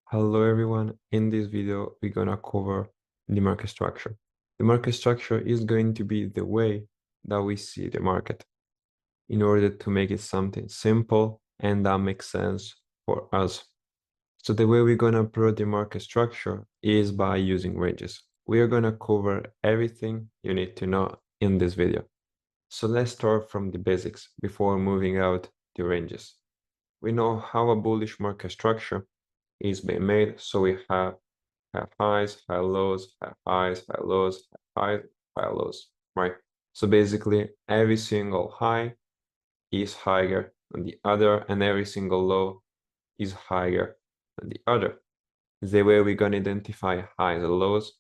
Hello everyone, in this video we're gonna cover the market structure. The market structure is going to be the way that we see the market in order to make it something simple and that makes sense for us. So the way we're gonna approach the market structure is by using ranges. We are gonna cover everything you need to know in this video. So let's start from the basics before moving out the ranges. We know how a bullish market structure is being made. So we have highs, high lows, have highs, high lows, have highs, high lows, right? So basically every single high is higher than the other and every single low is higher than the other. The way we're going to identify highs and lows,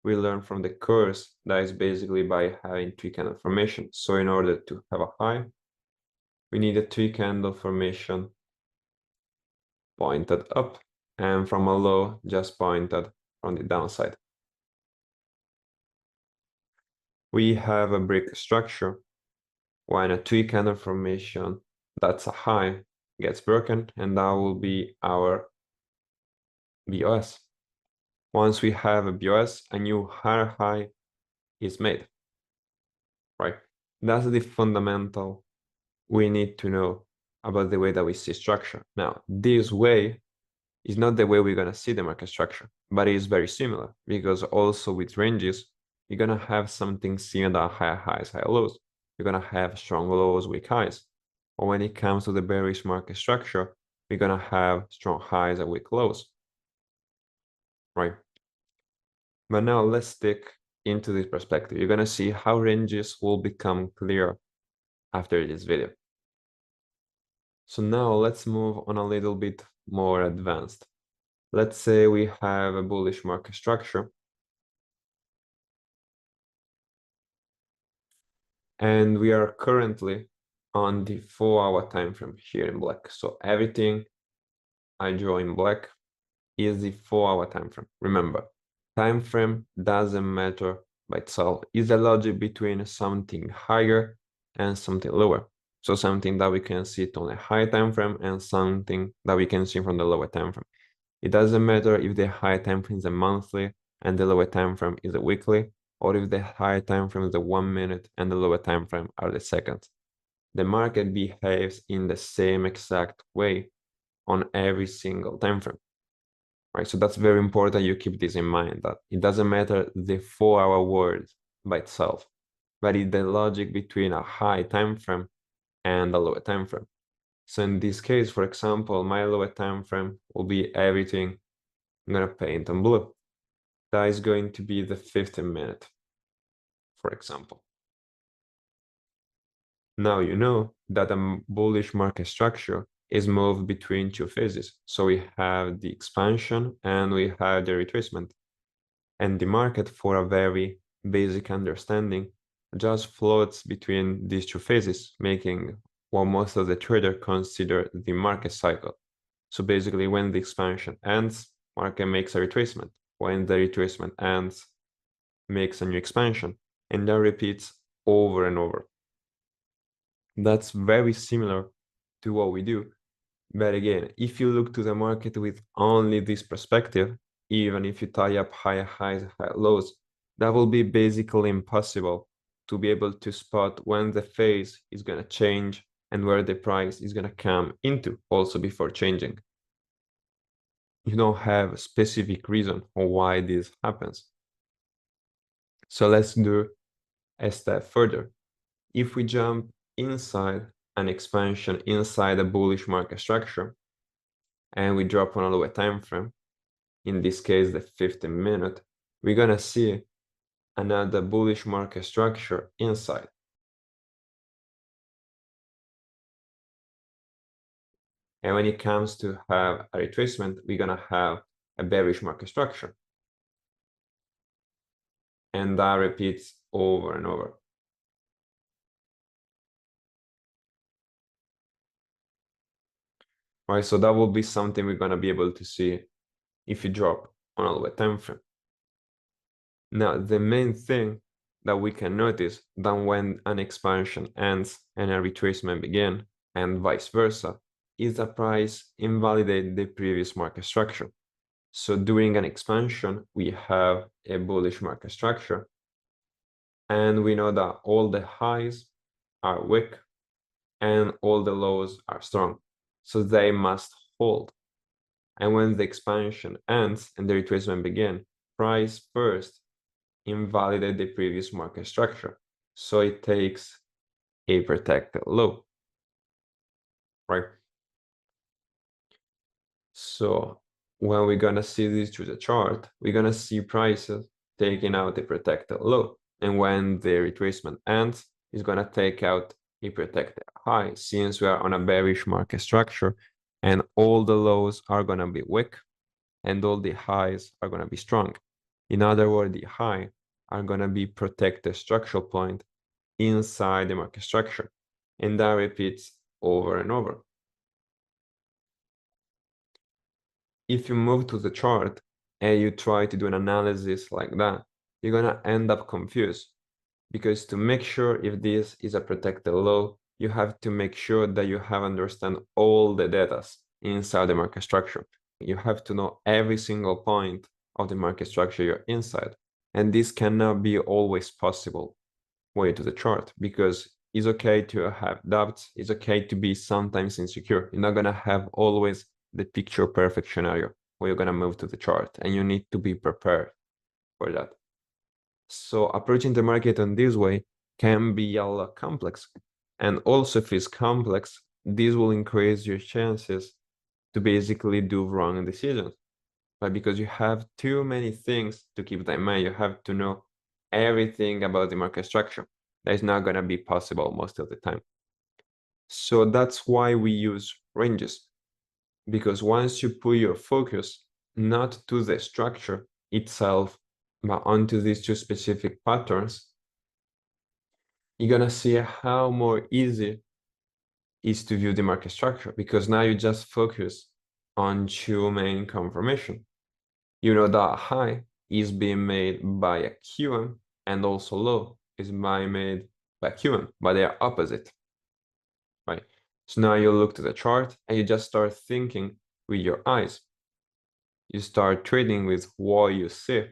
we learn from the curves that is basically by having three candle formation. So in order to have a high, we need a three candle formation pointed up and from a low just pointed on the downside. We have a brick structure when a three candle formation that's a high gets broken, and that will be our BOS. Once we have a BOS, a new higher high is made, right? That's the fundamental we need to know about the way that we see structure. Now, this way is not the way we're going to see the market structure, but it is very similar because also with ranges, you're going to have something similar, high highs, high lows. You're going to have strong lows, weak highs. Or when it comes to the bearish market structure, we're going to have strong highs and weak lows, right? But now let's stick into this perspective. You're going to see how ranges will become clear after this video. So now let's move on a little bit more advanced. Let's say we have a bullish market structure and we are currently on the 4-hour time frame here in black. So everything I draw in black is the 4-hour time frame. Remember, time frame doesn't matter by itself. It's the logic between something higher and something lower. So something that we can see on a high time frame and something that we can see from the lower time frame. It doesn't matter if the high time frame is a monthly and the lower time frame is a weekly, or if the high time frame is the 1 minute and the lower time frame are the seconds. The market behaves in the same exact way on every single time frame. Right? So that's very important you keep this in mind, that it doesn't matter the 4-hour word by itself, but it's the logic between a high time frame and a lower time frame. So in this case, for example, my lower time frame will be everything I'm gonna paint on blue. That is going to be the 15 minute, for example. Now you know that a bullish market structure is moved between two phases. So we have the expansion and we have the retracement. And the market, for a very basic understanding, just floats between these two phases, making what most of the traders consider the market cycle. So basically, when the expansion ends, market makes a retracement. When the retracement ends, makes a new expansion, and that repeats over and over. That's very similar to what we do. But again, if you look to the market with only this perspective, even if you tie up high highs, high lows, that will be basically impossible to be able to spot when the phase is going to change and where the price is going to come into also before changing. You don't have a specific reason for why this happens. So let's do a step further. If we jump inside an expansion inside a bullish market structure, and we drop on a lower time frame, in this case the 15 minute, we're gonna see another bullish market structure inside. And when it comes to have a retracement, we're gonna have a bearish market structure. And that repeats over and over. Right, so that will be something we're gonna be able to see if you drop on a lower time frame. Now, the main thing that we can notice that when an expansion ends and a retracement begins, and vice versa, is the price invalidate the previous market structure. So during an expansion, we have a bullish market structure. And we know that all the highs are weak and all the lows are strong. So they must hold. And when the expansion ends and the retracement begins, price first invalidate the previous market structure. So it takes a protected low, right? So when we're gonna see this through the chart, we're gonna see prices taking out a protected low. And when the retracement ends, it's gonna take out a protected high, since we are on a bearish market structure and all the lows are gonna be weak and all the highs are gonna be strong. In other words, the high are gonna be protected structural point inside the market structure. And that repeats over and over. If you move to the chart and you try to do an analysis like that, you're gonna end up confused, because to make sure if this is a protected low, you have to make sure that you have understand all the data inside the market structure. You have to know every single point of the market structure you're inside. And this cannot be always possible way to the chart, because it's okay to have doubts. It's okay to be sometimes insecure. You're not gonna have always the picture perfect scenario where you're gonna move to the chart, and you need to be prepared for that. So approaching the market in this way can be a lot complex. And also if it's complex, this will increase your chances to basically do wrong decisions. But because you have too many things to keep in mind, you have to know everything about the market structure. That is not gonna be possible most of the time. So that's why we use ranges. Because once you put your focus not to the structure itself, but onto these two specific patterns, you're gonna see how more easy is to view the market structure, because now you just focus on two main confirmation. You know that high is being made by a QM and also low is being made by QM, but they are opposite, right? So now you look to the chart and you just start thinking with your eyes. You start trading with what you see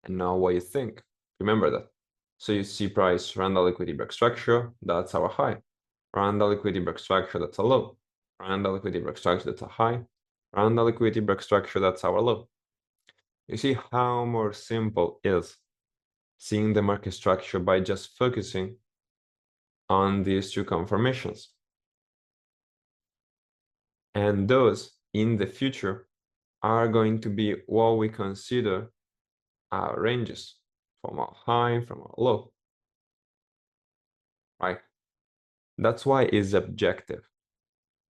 and not what you think. Remember that. So you see price around the liquidity break structure, that's our high. Around the liquidity break structure, that's a low. Around the liquidity break structure, that's a high. Around the liquidity break structure, that's our low. You see how more simple is seeing the market structure by just focusing on these two confirmations. And those in the future are going to be what we consider our ranges, from a high, from a low, right? That's why it's objective.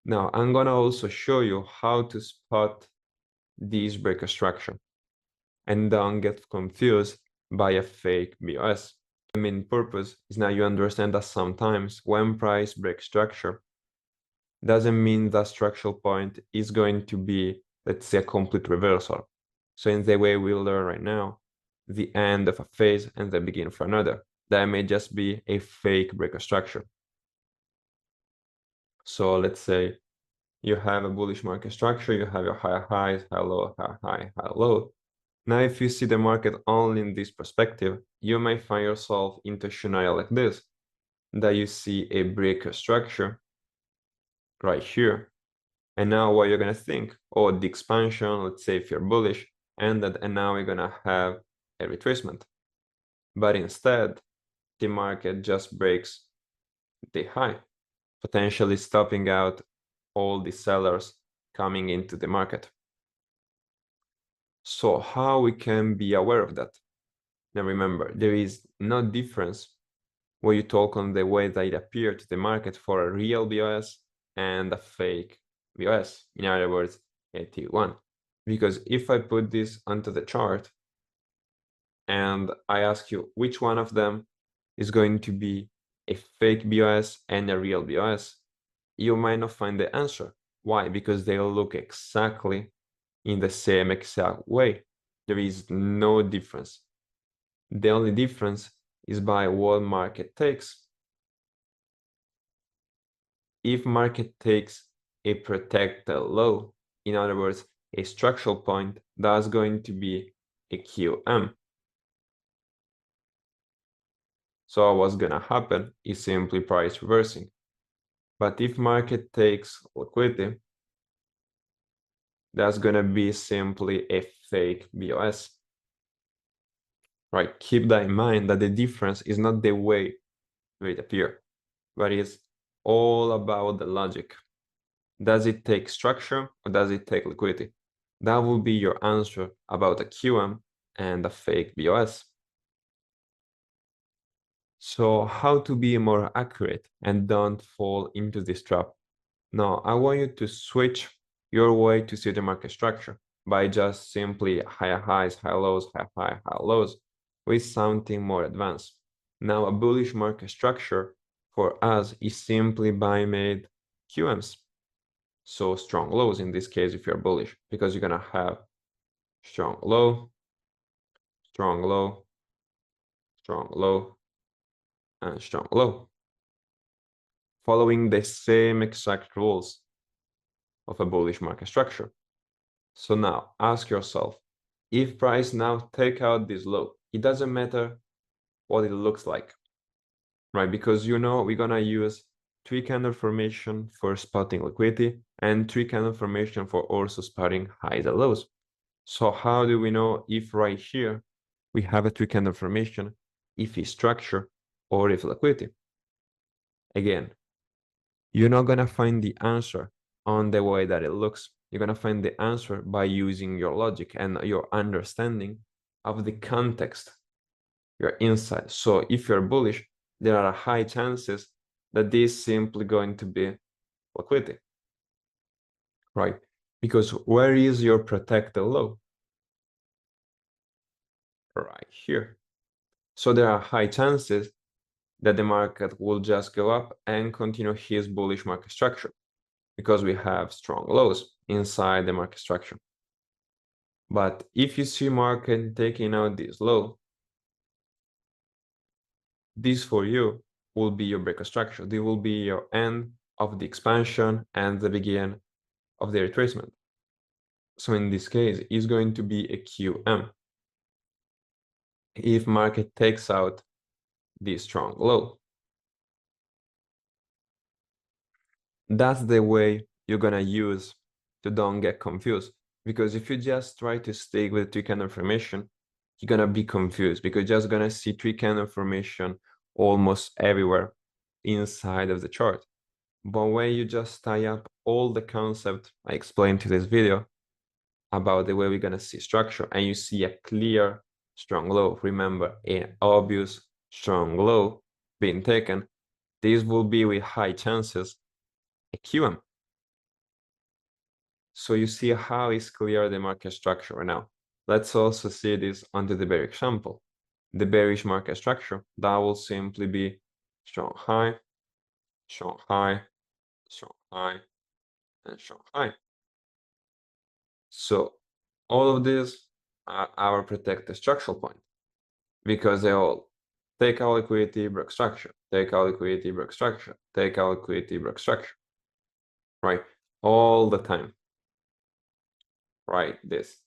Now, I'm gonna also show you how to spot this breaker structure and don't get confused by a fake BOS. The main purpose is now you understand that sometimes when price breaks structure, doesn't mean that structural point is going to be, let's say, a complete reversal. So in the way we learn right now, the end of a phase and the beginning of another, that may just be a fake breaker structure. So let's say you have a bullish market structure, you have your high highs, high low, high high, high low. Now, if you see the market only in this perspective, you may find yourself into a scenario like this, that you see a breaker structure right here. And now what you're gonna think, oh, the expansion, let's say if you're bullish, ended, and now we're gonna have a retracement. But instead, the market just breaks the high, potentially stopping out all the sellers coming into the market. So how we can be aware of that? Now remember, there is no difference when you talk on the way that it appeared to the market for a real BOS and a fake BOS. In other words, a T1. Because if I put this onto the chart and I ask you which one of them is going to be a fake BOS and a real BOS, you might not find the answer. Why? Because they look exactly in the same exact way. There is no difference. The only difference is by what market takes. If market takes a protected low, in other words, a structural point, that's going to be a QM. So what's gonna happen is simply price reversing. But if market takes liquidity, that's gonna be simply a fake BOS. Right? Keep that in mind that the difference is not the way it appears, but it's all about the logic. Does it take structure or does it take liquidity? That will be your answer about a QM and a fake BOS. So how to be more accurate and don't fall into this trap? Now, I want you to switch your way to see the market structure by just simply high highs, high lows, high high, high lows with something more advanced. Now, a bullish market structure for us is simply by made QMs. So strong lows in this case if you're bullish, because you're gonna have strong low, strong low, strong low, and strong low, following the same exact rules of a bullish market structure. So now ask yourself, if price now take out this low, it doesn't matter what it looks like, right? Because you know we're gonna use three candle formation for spotting liquidity and three candle formation for also spotting highs and lows. So how do we know if right here we have a three candle formation, if it's structure or if liquidity? Again, you're not gonna find the answer on the way that it looks. You're gonna find the answer by using your logic and your understanding of the context you're inside. So if you're bullish, there are high chances that this is simply going to be liquidity, right? Because where is your protected low? Right here. So there are high chances that the market will just go up and continue his bullish market structure because we have strong lows inside the market structure. But if you see market taking out this low, this for you will be your breakout structure. This will be your end of the expansion and the beginning of the retracement. So in this case, it's going to be a QM. If market takes out this strong low, that's the way you're gonna use to don't get confused. Because if you just try to stick with three candle formation, you're gonna be confused because you're just gonna see three candle formation almost everywhere inside of the chart. But when you just tie up all the concept I explained to this video about the way we're gonna see structure and you see a clear strong low, remember an obvious strong low being taken, this will be with high chances a QM. So you see how is clear the market structure right now. Let's also see this under the bearish example. The bearish market structure, that will simply be strong high, strong high, strong high, and strong high. So all of these are our protected structural point because they all take out liquidity, break structure, take out liquidity, break structure, take out liquidity, break structure, right? All the time, right? This.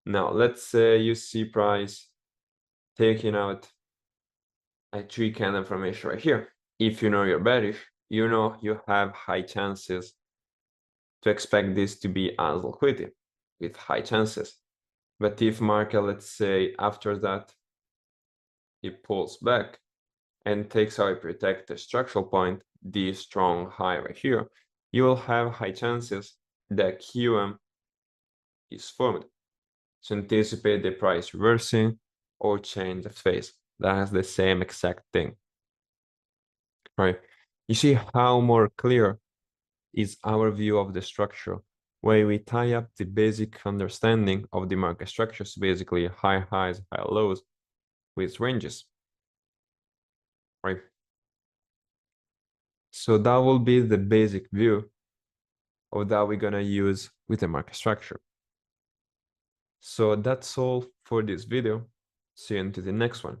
Now, let's say you see price taking out a three candle formation right here. If you know you're bearish, you know you have high chances to expect this to be as liquidity with high chances. But if market, let's say after that, it pulls back and takes out a protected structural point, the strong high right here, you will have high chances that QM is formed. So anticipate the price reversing or change of phase. That's the same exact thing, right? You see how more clear is our view of the structure, where we tie up the basic understanding of the market structures, basically high highs, high lows, with ranges, right? So that will be the basic view of that we're gonna use with the market structure. So that's all for this video. See you into the next one.